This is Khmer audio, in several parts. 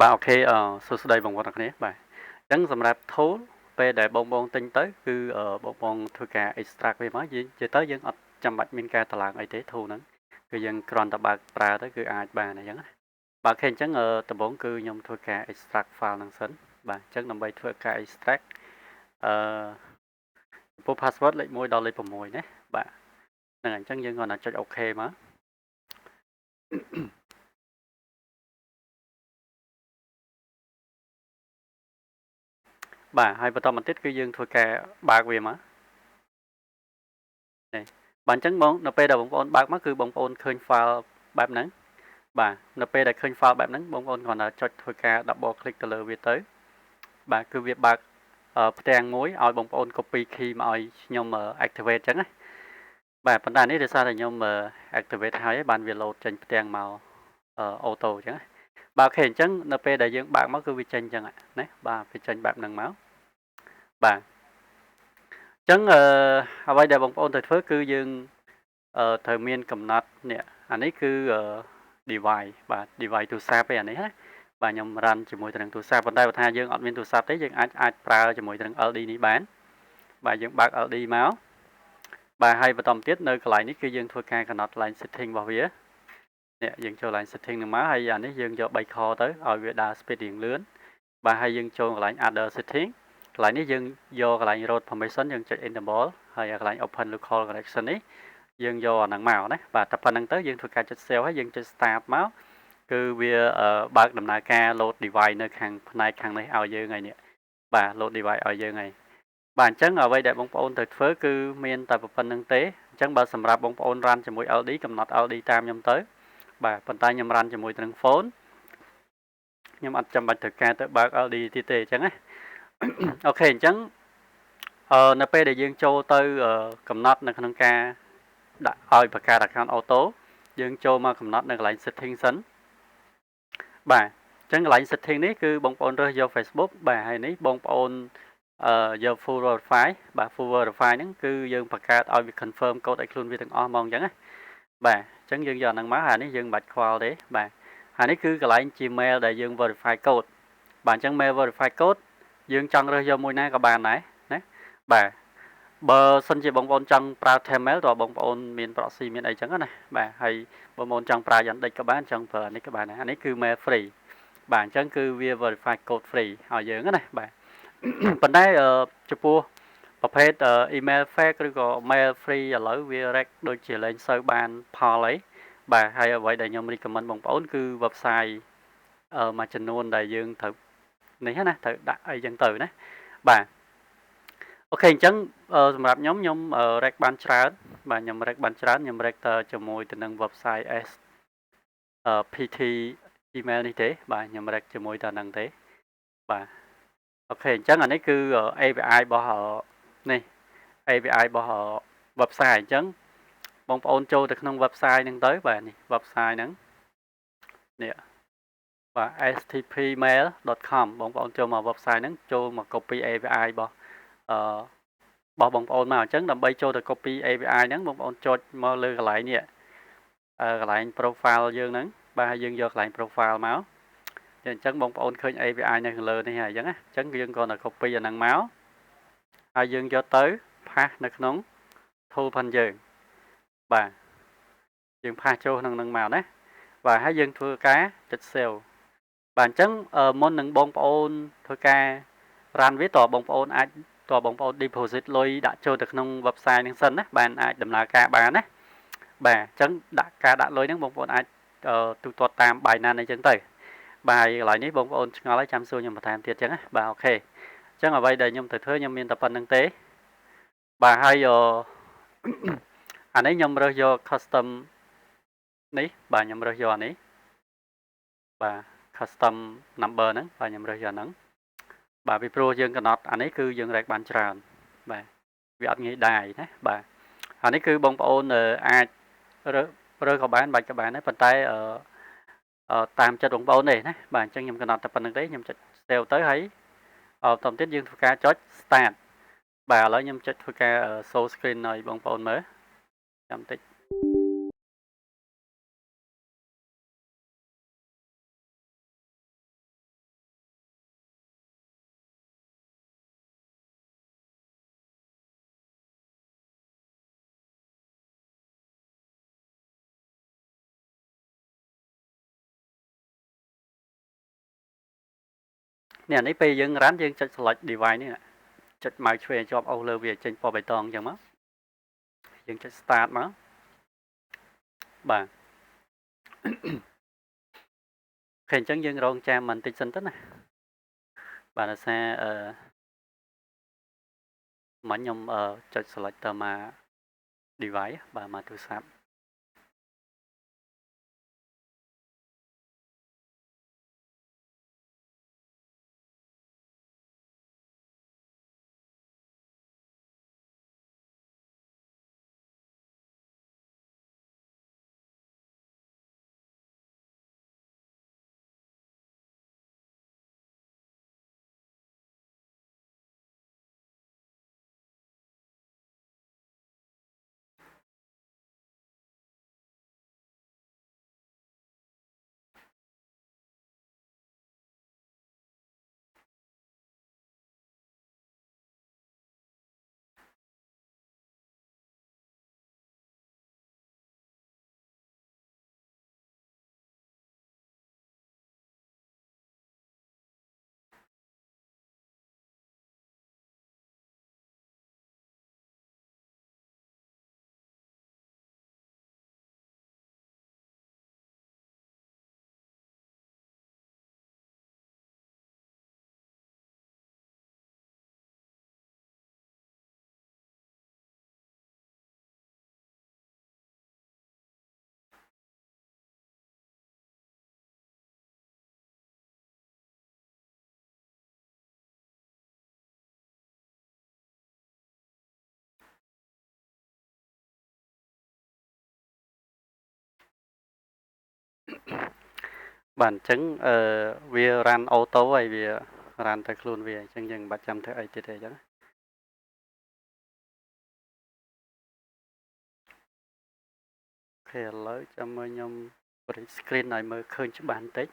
បាទអូខេសួស្តីបងប្អូនទាំងគ្នាបាទអញ្ចឹងសម្រាប់ tool ពេលដែលបងទិញទៅគឺបងធ្វើការ extract វាមកយើងនិយាយទៅយើងអត់ចាំបាច់មានការតម្លើងអីទេ tool ហ្នឹងគឺយើងគ្រាន់តែបើកប្រើទៅគឺអាចបានអញ្ចឹងណាបាទអូខេអញ្ចឹងដំបូងគឺខ្ញុំធ្វើការ extract file ហ្នឹងសិនបាទអញ្ចឹងដើម្បីធ្វើការ extract អឺចំពោះ password លេខ1ដល់លេខ6ណាបាទហ្នឹងហើយអញ្ចឹងយើងគ្រាន់តែចុច OK មកបាទហើយបន្តមកទៀតគឺយើងធ្វើការបើកវាមកនេះបាទអញ្ចឹងនៅពេលដែលបងប្អូនបើកមកគឺបងប្អូនឃើញ file បែបហ្នឹងបាទនៅពេលដែលឃើញ file បែបហ្នឹងបងប្អូនគ្រាន់តែចុចធ្វើការ double click ទៅលើវាទៅបាទគឺវាបើកផ្ទាំងមួយឲ្យបងប្អូន copy key មកឲ្យខ្ញុំ activate អញ្ចឹងណាបាទប៉ុន្តែនេះដោយសារតែខ្ញុំ activate ហើយបានវា load ចេញផ្ទាំងមកauto អញ្ចឹងណាបាទអូខេអញ្ចឹងនៅពេលដែលយើងបើកមកគឺវាចេញអញ្ចឹងណាបាទវាចេញបែបហ្នឹងមកបាទអញ្ចឹងអ្វីដែលបងប្អូនត្រូវធ្វើគឺយើងត្រូវមានកំណត់នេះអានេះគឺdevice បាទ device ទូរស័ព្ទឯអានេះណាបាទខ្ញុំ run ជាមួយទៅនឹងទូរស័ព្ទប៉ុន្តែបើថាយើងអត់មានទូរស័ព្ទទេយើងអាចប្រើជាមួយទៅនឹង LD នេះបានបាទយើងបើក LD មកបាទហើយបន្តទៀតនៅកន្លែងនេះគឺយើងធ្វើការកំណត់ line setting របស់វានេះយើងចូល line setting នឹងមកហើយអានេះយើងយក3ខទៅឲ្យវាដើរ speed រៀងលឿនបាទហើយយើងចូលកន្លែង other setting កន្លែងនេះយើងយកកន្លែង road permission យើងចុច enable ហើយកន្លែង open local connection នេះយើងយកអាហ្នឹងមកណាបាទតែប៉ុណ្្នឹងទៅយើងធ្វើការចុច save ហើយយើងចុច start មកគឺវាបើកដំណើរការ load device នៅខាងផ្នែកខាងនេះឲ្យយើងហើយនេះបាទ load device ឲ្យយើងហើយបាទអញ្ចឹងអ្វីដែលបងប្អូនត្រូវធ្វើគឺមានតែប៉ុណ្្នឹងទេអញ្ចឹងបើសម្រាប់បងប្អូន run ជាមួយ LD កំណត់ LD តាមខ្ញុំទៅបាទប៉ុន្តែខ្ញុំ run ជាមួយនឹង phone ខ្ញុំអត់ចាំបាច់ត្រូវការទៅបើក LD ទៀតទេអញ្ចឹងណាអូខេអញ្ចឹងនៅពេលដែលយើងចូលទៅកំណត់នៅក្នុងការដាក់ឲ្យបង្កើត account auto យើងចូលមកកំណត់នៅកន្លែង setting សិនបាទអញ្ចឹងកន្លែង setting នេះគឺបងប្អូនរើសយក Facebook បាទហើយនេះបងប្អូនយក full verify បាទ full verify ហ្នឹងគឺយើងបង្កើតឲ្យវា confirm code ឲ្យខ្លួនវាទាំងអស់ហ្មងអញ្ចឹងណាបាទអញ្ចឹងយើងយកអាហ្នឹងមកហើយនេះយើងមិនបាច់ខ្វល់ទេបាទហើយនេះគឺកន្លែង Gmail ដែលយើង verify code បាទអញ្ចឹង mail verify code យើងចង់រើសយកមួយណាក៏បានដែរណាបាទបើសិនជាបងប្អូនចង់ប្រើ Gmail តើបងប្អូនមាន proxy មានអីចឹងណាបាទហើយបងប្អូនចង់ប្រើ Yandex ក៏បានចង់ប្រើនេះក៏បានដែរអានេះគឺ mail free បាទអញ្ចឹងគឺវា verify code free ឲ្យយើងណាបាទប៉ុន្តែចំពោះប្រភេទ email fake ឬក៏ mail free ឥឡូវវា rec ដូចជាលែងសូវបានផលអីបាទហើយអ្វីដែលខ្ញុំ recommend បងប្អូនគឺ website មួយចំនួនដែលយើងត្រូវនេះណាត្រូវដាក់អីចឹងទៅណាបាទអូខេអញ្ចឹងសម្រាប់ខ្ញុំ rec បានច្រើនបាទខ្ញុំ rec បានច្រើនខ្ញុំ rec ទៅជាមួយទៅនឹង website S PT email នេះទេបាទខ្ញុំ rec ជាមួយទៅនឹងទេបាទអូខេអញ្ចឹងអានេះគឺ API របស់នេះ API របស់ website អញ្ចឹងបងប្អូនចូលទៅក្នុង website ហ្នឹងទៅបាទនេះ website ហ្នឹងនេះបាទ stpmail.com បងប្អូនចូលមក website ហ្នឹងចូលមក copy API របស់បងប្អូនមកអញ្ចឹងដើម្បីចូលទៅ copy API ហ្នឹងបងប្អូនចុចមកលើកន្លែងនេះកន្លែង profile យើងហ្នឹងបាទហើយយើងយកកន្លែង profile មកអញ្ចឹងបងប្អូនឃើញ API នៅខាងលើនេះហើយអញ្ចឹងណាអញ្ចឹងយើងគ្រាន់តែ copy អាហ្នឹងមកហើយយើងយកទៅផាសនៅក្នុង tool ផងយើងបាទយើងផាសចូលក្នុងហ្នឹងមកណាបាទហើយយើងធ្វើការចុច save បាទអញ្ចឹងមុននឹងបងប្អូនធ្វើការ run វាតើបងប្អូនអាចតើបងប្អូន deposit លុយដាក់ចូលទៅក្នុង website ហ្នឹងសិនណាបានអាចដំណើរការបានណាបាទអញ្ចឹងដាក់លុយហ្នឹងបងប្អូនអាចទូទាត់តាម Binance អីចឹងទៅបាទកន្លែងនេះបងប្អូនឆ្ងល់ហើយចាំសួរខ្ញុំបន្ថែមទៀតចឹងណាបាទអូខេអញ្ចឹងអ្វីដែលខ្ញុំត្រូវធ្វើខ្ញុំមានតែប៉ុណ្្នឹងទេបាទហើយអានេះខ្ញុំរើសយក custom នេះបាទខ្ញុំរើសយកអានេះបាទ custom number ហ្នឹងបាទខ្ញុំរើសយកហ្នឹងបាទពីព្រោះយើងកំណត់អានេះគឺយើង rec បានច្រើនបាទវាអត់ងាយដាយណាបាទអានេះគឺបងប្អូនអាចរើក៏បានបាច់ក៏បានដែរប៉ុន្តែតាមចិត្តបងប្អូនទេណាបាទអញ្ចឹងខ្ញុំកំណត់តែប៉ុណ្្នឹងទេខ្ញុំចុច save ទៅហើយបន្តទៀតយើងធ្វើការចុច start បាទឥឡូវខ្ញុំចុចធ្វើការ show screen ឲ្យបងប្អូនមើលចាំតិច នេះអានេះពេលយើង run យើងចុច select device នេះចុច mouse ឆ្វេងជាប់អូសលើវាចេញពណ៌បៃតងអញ្ចឹងមកយើងចុច start មកបាទឃើញអញ្ចឹងយើងរងចាំបន្តិចសិនទៅណាបាទដោយសារមិញខ្ញុំចុច select ទៅមក device បាទមកទូរស័ព្ទបាទអញ្ចឹងវា run auto ហើយវា run ទៅខ្លួនវាអញ្ចឹងយើងមិនបាច់ចាំធ្វើអីទៀតទេអញ្ចឹងអូខេឥឡូវចាំមើលខ្ញុំ print screen ឲ្យមើលឃើញច្បាស់បន្តិច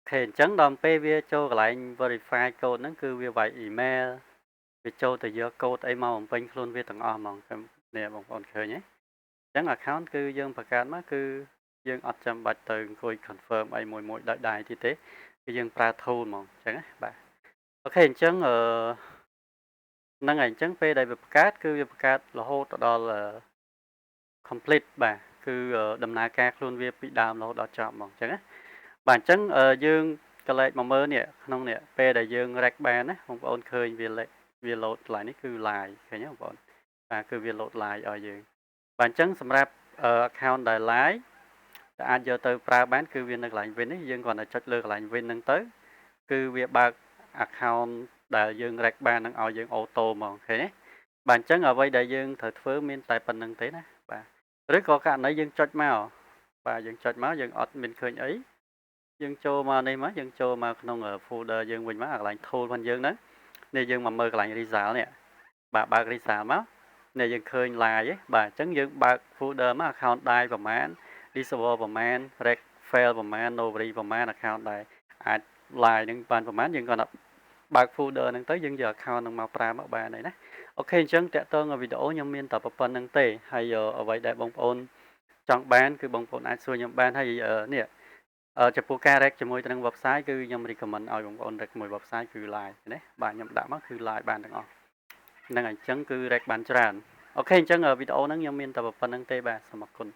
ខេអញ្ចឹងដល់ពេលវាចូលកន្លែង verify code ហ្នឹងគឺវាវាយ email វាចូលទៅយក code អីមកបំពេញខ្លួនវាទាំងអស់ហ្មងនេះបងប្អូនឃើញទេអញ្ចឹង account គឺយើងបង្កើតមកគឺយើងអត់ចាំបាច់ទៅអង្គុយ confirm អីមួយដោយដៃទៀតទេគឺយើងប្រើ tool ហ្មងអញ្ចឹងណាបាទអូខេអញ្ចឹងហ្នឹងហើយអញ្ចឹងពេលដែលវាបង្កើតគឺវាបង្កើតរហូតទៅដល់ complete បាទគឺដំណើរការខ្លួនវាពីដើមរហូតដល់ចប់ហ្មងអញ្ចឹងណាបាទអញ្ចឹងយើងក៏លេខមកមើលនេះក្នុងនេះពេលដែលយើង rec បានណាបងប្អូនឃើញវា load កន្លែងនេះគឺ live ឃើញទេបងប្អូនបាទគឺវា load live ឲ្យយើងបាទអញ្ចឹងសម្រាប់account ដែល live ដែលអាចយកទៅប្រើបានគឺវានៅកន្លែង win នេះយើងគ្រាន់តែចុចលើកន្លែង win ហ្នឹងទៅគឺវាបើក account ដែលយើង rec បាននឹងឲ្យយើងអូតូហ្មងឃើញទេបាទអញ្ចឹងអ្វីដែលយើងត្រូវធ្វើមានតែប៉ុណ្្នឹងទេណាបាទឬក៏ករណីយើងចុចមកបាទយើងចុចមកយើងអត់មានឃើញអីយើងចូលមកនេះមកយើងចូលមកក្នុង folder យើងវិញមកកន្លែង tool របស់យើងហ្នឹងនេះយើងមកមើលកន្លែង result នេះបាទបើក result មកនេះយើងឃើញ live ឯងបាទអញ្ចឹងយើងបើក folder មក account ដែរប្រមាណ disable ប្រមាណ rec fail ប្រមាណ nobody ប្រមាណ account ដែរអាច live ហ្នឹងបានប្រមាណយើងគាត់បើក folder ហ្នឹងទៅយើងយក account ហ្នឹងមកប្រើមកបានហើយណាអូខេអញ្ចឹងតកតងវីដេអូខ្ញុំមានតែប៉ុណ្្នឹងទេហើយអ្វីដែលបងប្អូនចង់បានគឺបងប្អូនអាចសួរខ្ញុំបានហើយនេះចំពោះការ rec ជាមួយទៅនឹង website គឺខ្ញុំ recommend ឲ្យបងប្អូន rec មួយ website គឺ live ណាបាទខ្ញុំដាក់មកគឺ live បានទាំងអស់ហ្នឹងហើយអញ្ចឹងគឺ rec បានច្រើនអូខេអញ្ចឹងវីដេអូហ្នឹងខ្ញុំមានតែប៉ុណ្្នឹងទេបាទសូមអរគុណ